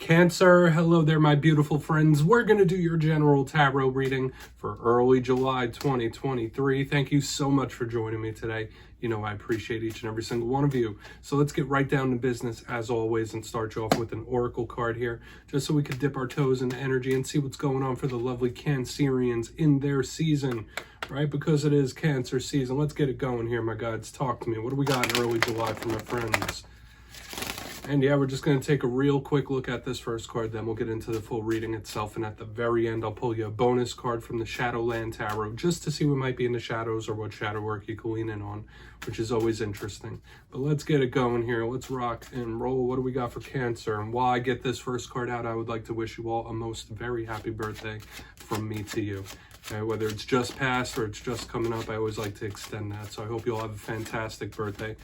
Cancer, hello there, my beautiful friends. We're going to do your general tarot reading for early July 2023. Thank you so much for joining me today. You know, I appreciate each and every single one of you. So let's get right down to business as always and start you off with an oracle card here, just so we could dip our toes into energy and see what's going on for the lovely Cancerians in their season, right? Because it is Cancer season. Let's get it going here, my guides. Talk to me. What do we got in early July for my friends? And yeah, we're just going to take a real quick look at this first card, then we'll get into the full reading itself. And at the very end, I'll pull you a bonus card from the Shadowland Tarot, just to see what might be in the shadows or what shadow work you can lean in on, which is always interesting. But let's get it going here. Let's rock and roll. What do we got for Cancer? And while I get this first card out, I would like to wish you all a most very happy birthday from me to you. Okay, whether it's just passed or it's just coming up, I always like to extend that. So I hope you all have a fantastic birthday,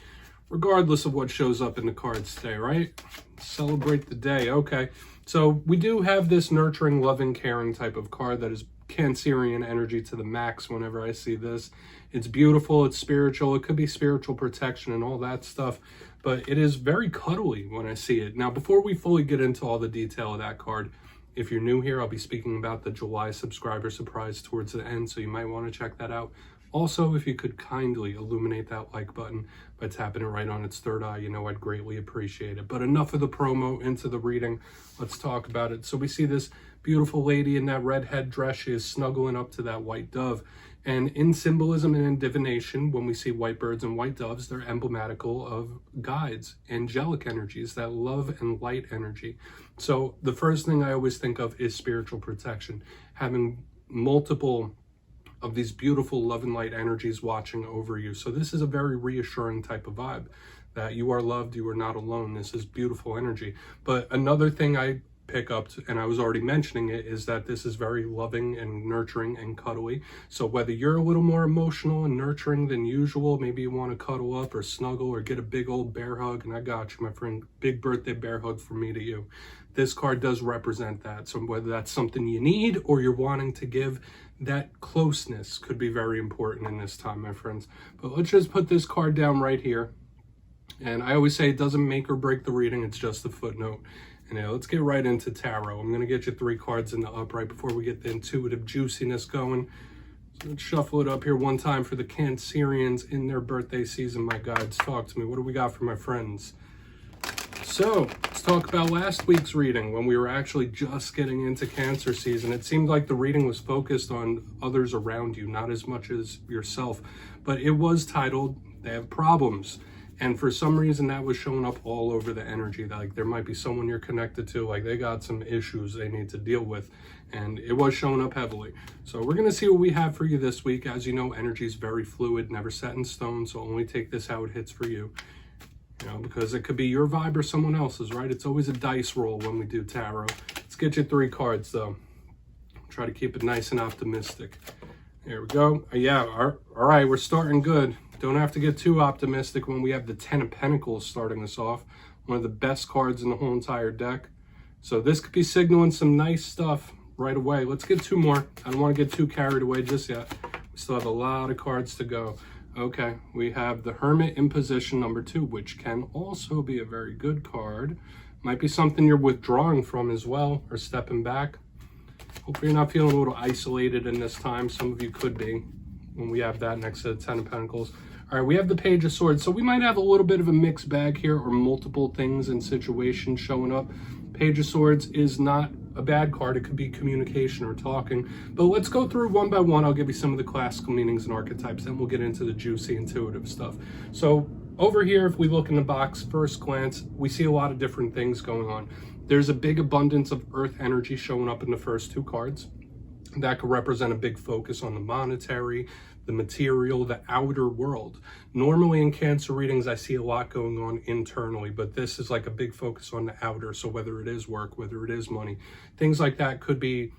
regardless of what shows up in the cards today, right? Celebrate the day. Okay, so we do have this nurturing, loving, caring type of card that is Cancerian energy to the max whenever I see this. It's beautiful, it's spiritual, it could be spiritual protection and all that stuff, but it is very cuddly when I see it. Now, before we fully get into all the detail of that card, if you're new here, I'll be speaking about the July subscriber surprise towards the end, so you might want to check that out. Also, if you could kindly illuminate that like button by tapping it right on its third eye, you know I'd greatly appreciate it. But enough of the promo, into the reading. Let's talk about it. So we see this beautiful lady in that red headdress. She is snuggling up to that white dove. And in symbolism and in divination, when we see white birds and white doves, they're emblematical of guides, angelic energies, that love and light energy. So the first thing I always think of is spiritual protection, having multiple of these beautiful love and light energies watching over you. So this is a very reassuring type of vibe, that you are loved, you are not alone. This is beautiful energy. But another thing I pick up, and I was already mentioning it, is that this is very loving and nurturing and cuddly. So whether you're a little more emotional and nurturing than usual, maybe you want to cuddle up or snuggle or get a big old bear hug, and I got you, my friend. Big birthday bear hug from me to you. This card does represent that. So whether that's something you need or you're wanting to give, that closeness could be very important in this time, my friends. But let's just put this card down right here. And I always say it doesn't make or break the reading, it's just a footnote. And yeah, let's get right into tarot. I'm going to get you 3 cards in the upright before we get the intuitive juiciness going. So let's shuffle it up here one time for the Cancerians in their birthday season, my guides. Talk to me. What do we got for my friends? So let's talk about last week's reading, when we were actually just getting into Cancer season. It seemed like the reading was focused on others around you, not as much as yourself. But it was titled, They Have Problems. And for some reason that was showing up all over the energy. Like there might be someone you're connected to, like they got some issues they need to deal with. And it was showing up heavily. So we're going to see what we have for you this week. As you know, energy is very fluid, never set in stone. So only take this how it hits for you. You know, because it could be your vibe or someone else's, right? It's always a dice roll when we do tarot. Let's get you 3 cards though. Try to keep it nice and optimistic. There we go. Yeah, all right, we're starting good. Don't have to get too optimistic when we have the 10 of Pentacles starting us off. One of the best cards in the whole entire deck. So this could be signaling some nice stuff right away. Let's get 2 more. I don't want to get too carried away just yet. We still have a lot of cards to go. Okay, we have the Hermit in position number 2, which can also be a very good card. Might be something you're withdrawing from as well, or stepping back. Hopefully you're not feeling a little isolated in this time. Some of you could be when we have that next to the 10 of Pentacles. All right, we have the Page of Swords. So we might have a little bit of a mixed bag here, or multiple things and situations showing up. Page of Swords is not a bad card. It could be communication or talking. But let's go through one by one. I'll give you some of the classical meanings and archetypes, then we'll get into the juicy intuitive stuff. So over here, if we look in the box, first glance, we see a lot of different things going on. There's a big abundance of earth energy showing up in the first 2 cards. That could represent a big focus on the monetary, the material, the outer world. Normally in Cancer readings, I see a lot going on internally, but this is like a big focus on the outer. So whether it is work, whether it is money, things like that could be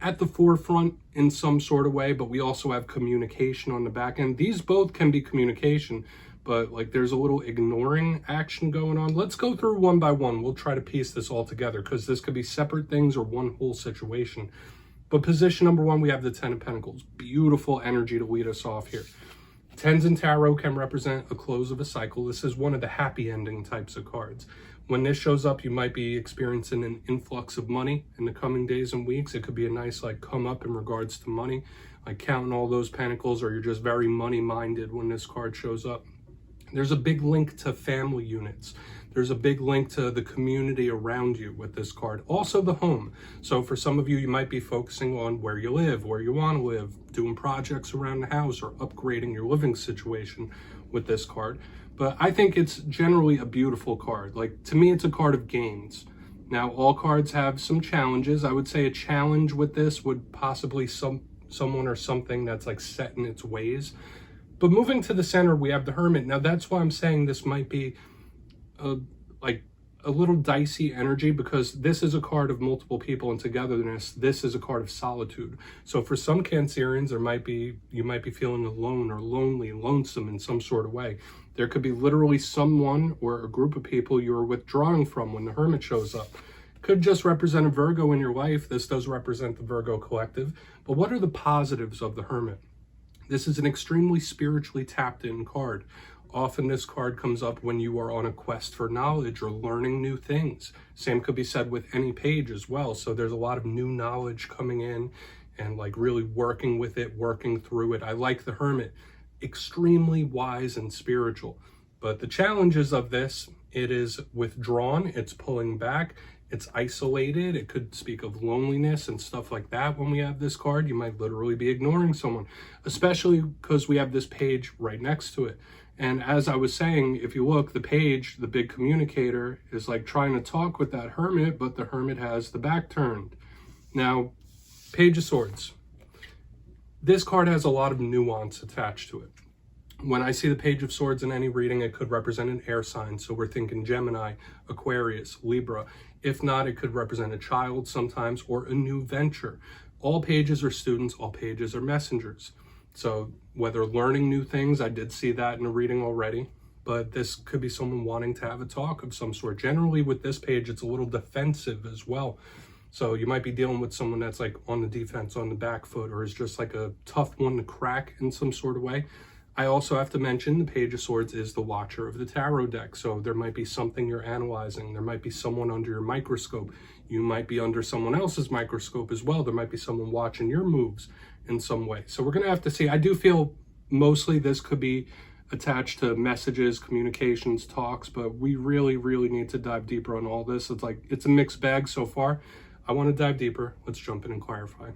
at the forefront in some sort of way, but we also have communication on the back end. These both can be communication, but like there's a little ignoring action going on. Let's go through one by one. We'll try to piece this all together because this could be separate things or one whole situation. But position number 1, we have the 10 of Pentacles. Beautiful energy to lead us off here. 10s in tarot can represent a close of a cycle. This is one of the happy ending types of cards. When this shows up, you might be experiencing an influx of money in the coming days and weeks. It could be a nice like come up in regards to money, like counting all those pentacles, or you're just very money minded when this card shows up. There's a big link to family units. There's a big link to the community around you with this card. Also the home. So for some of you, you might be focusing on where you live, where you want to live, doing projects around the house, or upgrading your living situation with this card. But I think it's generally a beautiful card. Like, to me, it's a card of gains. Now, all cards have some challenges. I would say a challenge with this would possibly someone or something that's like set in its ways. But moving to the center, we have the Hermit. Now, that's why I'm saying this might be a little dicey energy, because this is a card of multiple people and togetherness. This is a card of solitude. So for some Cancerians, you might be feeling alone or lonely, lonesome in some sort of way. There could be literally someone or a group of people you're withdrawing from when the Hermit shows up. Could just represent a Virgo in your life. This does represent the Virgo collective. But what are the positives of the Hermit? This is an extremely spiritually tapped in card. Often this card comes up when you are on a quest for knowledge or learning new things. Same could be said with any page as well. So there's a lot of new knowledge coming in and like really working with it, working through it. I like the Hermit. Extremely wise and spiritual. But the challenges of this, it is withdrawn, it's pulling back, it's isolated. It could speak of loneliness and stuff like that. When we have this card, you might literally be ignoring someone, especially because we have this page right next to it. And as I was saying, if you look, the page, the big communicator, is like trying to talk with that Hermit, but the Hermit has the back turned. Now, Page of Swords. This card has a lot of nuance attached to it. When I see the Page of Swords in any reading, it could represent an air sign. So we're thinking Gemini, Aquarius, Libra. If not, it could represent a child sometimes, or a new venture. All pages are students, all pages are messengers. So whether learning new things, I did see that in a reading already, but this could be someone wanting to have a talk of some sort. Generally with this page, it's a little defensive as well. So you might be dealing with someone that's like on the defense, on the back foot, or is just like a tough one to crack in some sort of way. I also have to mention the Page of Swords is the watcher of the tarot deck. So there might be something you're analyzing. There might be someone under your microscope. You might be under someone else's microscope as well. There might be someone watching your moves in some way. So we're going to have to see. I do feel mostly this could be attached to messages, communications, talks, but we really, really need to dive deeper on all this. It's like, it's a mixed bag so far. I want to dive deeper. Let's jump in and clarify.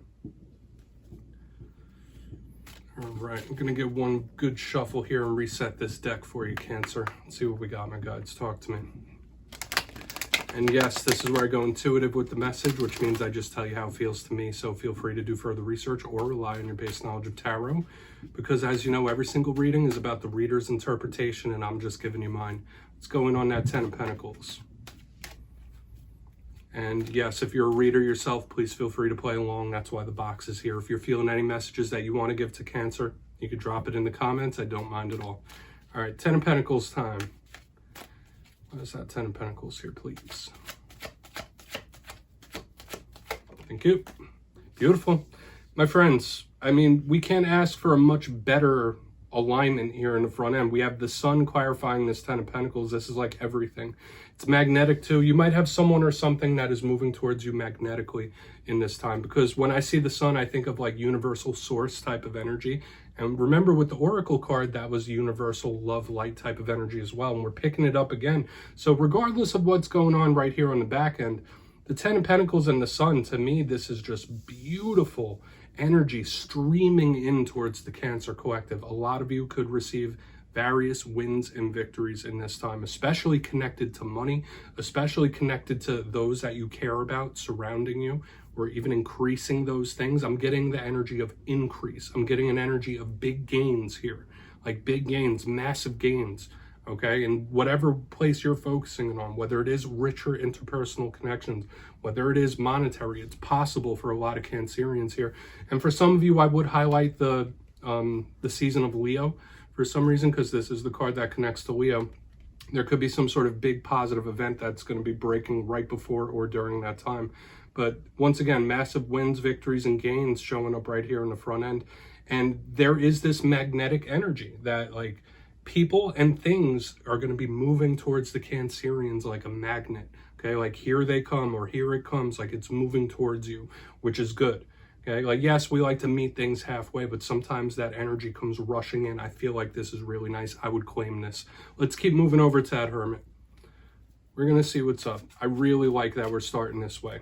All right, I'm going to get one good shuffle here and reset this deck for you, Cancer. Let's see what we got, my guides. Talk to me. And yes, this is where I go intuitive with the message, which means I just tell you how it feels to me. So feel free to do further research or rely on your base knowledge of tarot. Because as you know, every single reading is about the reader's interpretation, and I'm just giving you mine. Let's go in on that Ten of Pentacles. And yes, if you're a reader yourself, please feel free to play along. That's why the box is here. If you're feeling any messages that you want to give to Cancer, you could drop it in the comments. I don't mind at all. All right, Ten of Pentacles time. What is that Ten of Pentacles here, please? Thank you. Beautiful. My friends, I mean, we can't ask for a much better alignment here in the front end. We have the Sun clarifying this Ten of Pentacles. This is like everything. It's magnetic too. You might have someone or something that is moving towards you magnetically in this time, because when I see the Sun, I think of like universal source type of energy. And remember with the Oracle card, that was universal love light type of energy as well. And we're picking it up again. So regardless of what's going on right here on the back end, the Ten of Pentacles and the Sun, to me, this is just beautiful energy streaming in towards the Cancer collective. A lot of you could receive various wins and victories in this time, especially connected to money, especially connected to those that you care about surrounding you, or even increasing those things. I'm getting the energy of increase. I'm getting an energy of big gains here, like big gains, massive gains, okay? And whatever place you're focusing on, whether it is richer interpersonal connections, whether it is monetary, it's possible for a lot of Cancerians here. And for some of you, I would highlight the season of Leo for some reason, because this is the card that connects to Leo. There could be some sort of big positive event that's going to be breaking right before or during that time. But once again, massive wins, victories, and gains showing up right here in the front end. And there is this magnetic energy that, like, people and things are going to be moving towards the Cancerians like a magnet. Okay, like here they come, or here it comes, like it's moving towards you, which is good. Okay, like yes, we like to meet things halfway, but sometimes that energy comes rushing in. I feel like this is really nice. I would claim this. Let's keep moving over to that Hermit. We're going to see what's up. I really like that we're starting this way.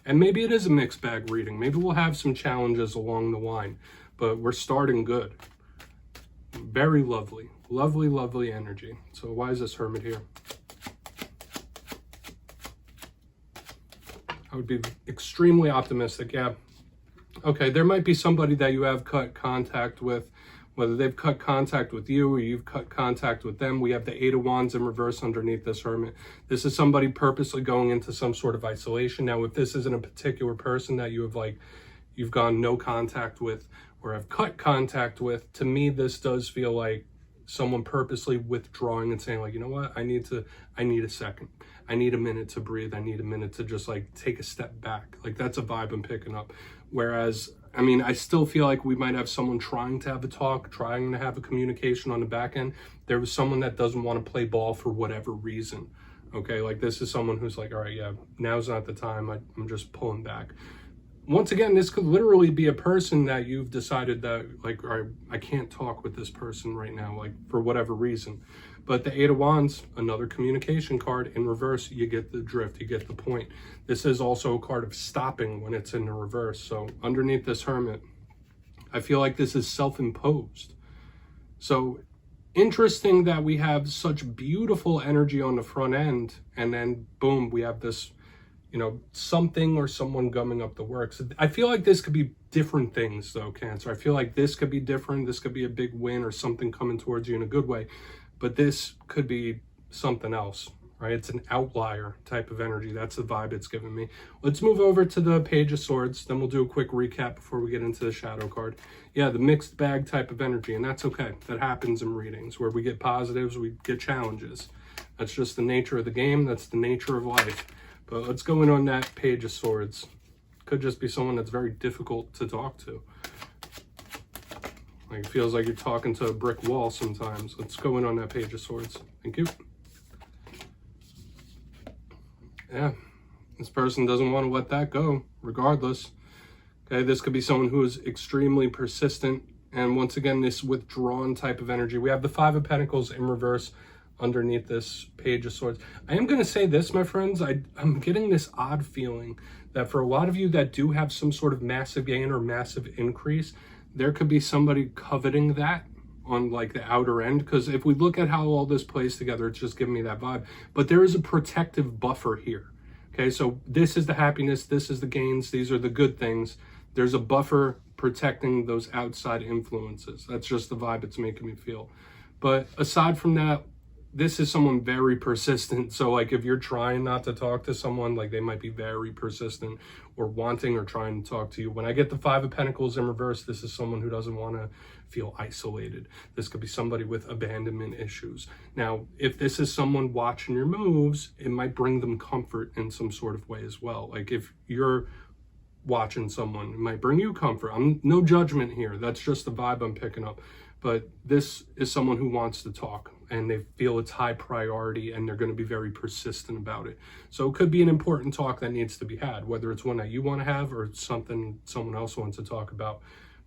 And maybe it is a mixed bag reading. Maybe we'll have some challenges along the line, but we're starting good. Very lovely. Lovely, lovely energy. So why is this Hermit here? I would be extremely optimistic, yeah. Okay, there might be somebody that you have cut contact with, whether they've cut contact with you or you've cut contact with them. We have the Eight of Wands in reverse underneath this Hermit. This is somebody purposely going into some sort of isolation. Now, if this isn't a particular person that you have you've gone no contact with or have cut contact with, to me, this does feel like someone purposely withdrawing and saying like, you know what, I need a second. I need a minute to breathe. I need a minute to just like take a step back. Like that's a vibe I'm picking up. Whereas, I mean, I still feel like we might have someone trying to have a talk, trying to have a communication on the back end. There was someone that doesn't want to play ball for whatever reason. Okay, like this is someone who's like, all right, yeah, now's not the time. I'm just pulling back. Once again, this could literally be a person that you've decided that like, all right, I can't talk with this person right now, like for whatever reason. But the Eight of Wands, another communication card in reverse, you get the drift, you get the point. This is also a card of stopping when it's in the reverse. So underneath this Hermit, I feel like this is self-imposed. So interesting that we have such beautiful energy on the front end, and then boom, we have this, you know, something or someone gumming up the works. I feel like this could be different things though, Cancer. I feel like this could be different. This could be a big win or something coming towards you in a good way. But this could be something else, right? It's an outlier type of energy. That's the vibe it's giving me. Let's move over to the Page of Swords. Then we'll do a quick recap before we get into the shadow card. Yeah, the mixed bag type of energy, and that's okay. That happens in readings where we get positives, we get challenges. That's just the nature of the game. That's the nature of life. But let's go in on that Page of Swords. Could just be someone that's very difficult to talk to. Like it feels like you're talking to a brick wall sometimes. Let's go in on that Page of Swords. Thank you. Yeah, this person doesn't want to let that go, regardless. Okay, this could be someone who is extremely persistent. And once again, this withdrawn type of energy. We have the Five of Pentacles in reverse underneath this Page of Swords. I am going to say this, my friends. I'm getting this odd feeling that for a lot of you that do have some sort of massive gain or massive increase, there could be somebody coveting that on like the outer end. Because if we look at how all this plays together, it's just giving me that vibe. But there is a protective buffer here. Okay, so this is the happiness, this is the gains, these are the good things. There's a buffer protecting those outside influences. That's just the vibe it's making me feel. But aside from that, this is someone very persistent. So like if you're trying not to talk to someone, like they might be very persistent or wanting or trying to talk to you. When I get the Five of Pentacles in reverse, this is someone who doesn't want to feel isolated. This could be somebody with abandonment issues. Now, if this is someone watching your moves, it might bring them comfort in some sort of way as well. Like if you're watching someone, it might bring you comfort. I'm no judgment here. That's just the vibe I'm picking up. But this is someone who wants to talk and they feel it's high priority and they're going to be very persistent about it. So it could be an important talk that needs to be had, whether it's one that you want to have or something someone else wants to talk about.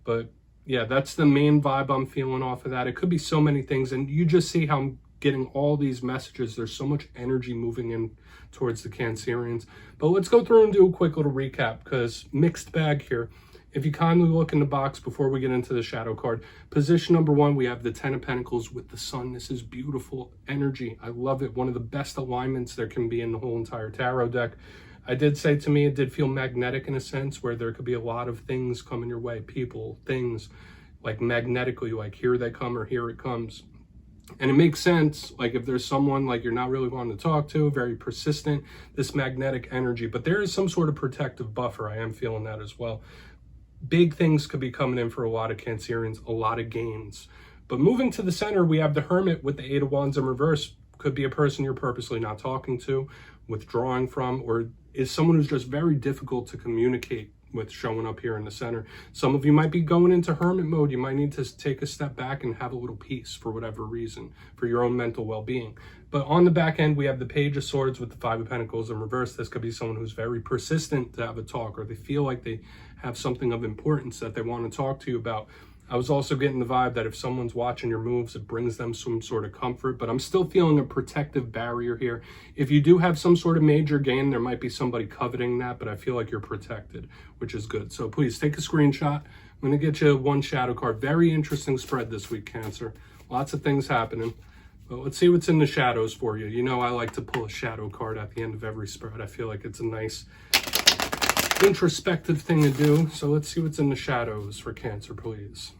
But yeah, that's the main vibe I'm feeling off of that. It could be so many things, and you just see how I'm getting all these messages. There's so much energy moving in towards the Cancerians. But let's go through and do a quick little recap, because mixed bag here. If you kindly look in the box before we get into the shadow card, position number 1, we have the Ten of Pentacles with the Sun. This is beautiful energy. I love it. One of the best alignments there can be in the whole entire tarot deck. I did say, to me, it did feel magnetic in a sense, where there could be a lot of things coming your way, people, things, like magnetically, like here they come or here it comes. And it makes sense, like if there's someone like you're not really wanting to talk to, very persistent, this magnetic energy, but there is some sort of protective buffer. I am feeling that as well. Big things could be coming in for a lot of Cancerians, a lot of gains. But moving to the center, we have the Hermit with the Eight of Wands in reverse. Could be a person you're purposely not talking to, withdrawing from, or is someone who's just very difficult to communicate with showing up here in the center. Some of you might be going into hermit mode. You might need to take a step back and have a little peace for whatever reason, for your own mental well-being. But on the back end, we have the Page of Swords with the Five of Pentacles in reverse. This could be someone who's very persistent to have a talk, or they feel like they have something of importance that they want to talk to you about. I was also getting the vibe that if someone's watching your moves, it brings them some sort of comfort, but I'm still feeling a protective barrier here. If you do have some sort of major gain, there might be somebody coveting that, but I feel like you're protected, which is good. So please take a screenshot. I'm going to get you one shadow card. Very interesting spread this week, Cancer. Lots of things happening. But let's see what's in the shadows for you. You know I like to pull a shadow card at the end of every spread. I feel like it's a nice introspective thing to do. So let's see what's in the shadows for Cancer, please.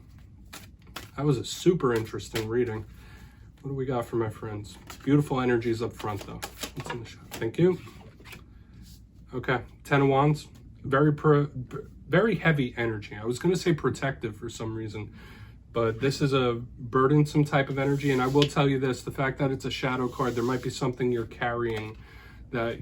That was a super interesting reading. What do we got for my friends? Beautiful energies up front, though. What's in the shadow? Thank you. Okay, 10 of Wands. Very heavy energy. I was going to say protective for some reason, but this is a burdensome type of energy. And I will tell you this, the fact that it's a shadow card, there might be something you're carrying that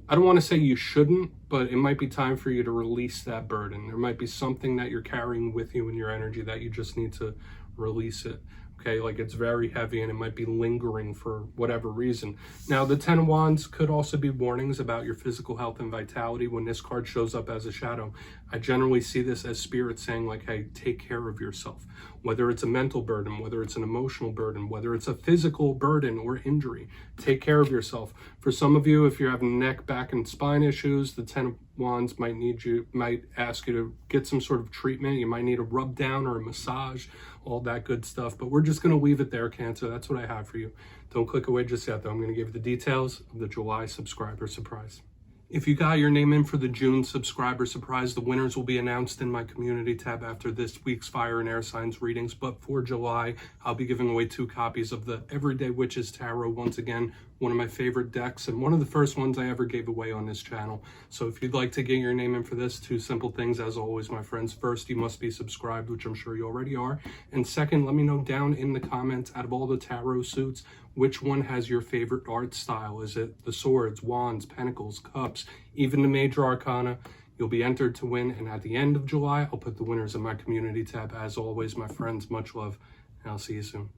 I don't want to say you shouldn't, but it might be time for you to release that burden. There might be something that you're carrying with you in your energy that you just need to release it. Okay, like it's very heavy and it might be lingering for whatever reason. Now, the 10 of Wands could also be warnings about your physical health and vitality. When this card shows up as a shadow, I generally see this as spirit saying like, hey, take care of yourself. Whether it's a mental burden, whether it's an emotional burden, whether it's a physical burden or injury, take care of yourself. For some of you, if you're having neck, back, and spine issues, the 10 of Wands might ask you to get some sort of treatment. You might need a rub down or a massage, all that good stuff. But we're just going to leave it there, Cancer. That's what I have for you. Don't click away just yet, though. I'm going to give you the details of the July subscriber surprise. If you got your name in for the June subscriber surprise, the winners will be announced in my community tab after this week's fire and air signs readings. But for July, I'll be giving away 2 copies of the Everyday Witches Tarot. Once again, one of my favorite decks and one of the first ones I ever gave away on this channel. So if you'd like to get your name in for this, 2 simple things as always, my friends. First, you must be subscribed, which I'm sure you already are. And second, let me know down in the comments, out of all the tarot suits, which one has your favorite art style? Is it the swords, wands, pentacles, cups, even the major arcana? You'll be entered to win. And at the end of July, I'll put the winners in my community tab. As always, my friends, much love, and I'll see you soon.